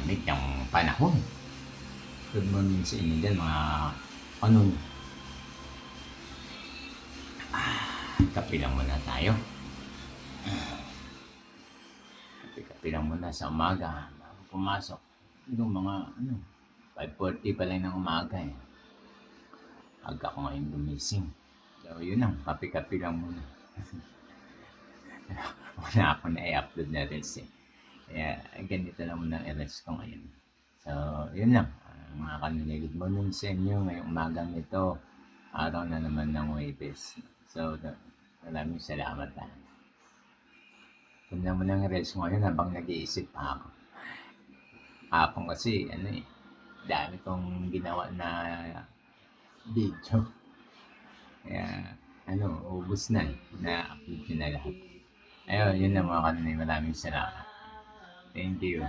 lamig ng panahon. Good morning sa inyo dyan mga kanon. Kape lang muna tayo. Kape lang muna sa umaga bago pumasok. Yung mga 5:40 pa lang ng umaga eh. Aga ko ngayon gumising. So yun lang, kape-kape lang muna. Wala ako na i-upload na reels eh. Kaya ganito lang muna ang reels ko ngayon. So yun lang. Mga kanina, good morning sa inyo ngayong umagang ito. Araw na naman ng Huwebes. So maraming salamat ha. Yun lang muna ang reels ko ngayon habang nag-iisip pa ako. Hapon kasi dami kong ginawa na video. Kaya ubos na na-upload ko na lahat. Ayun, yun lang mga kanina. Maraming salamat. Thank you.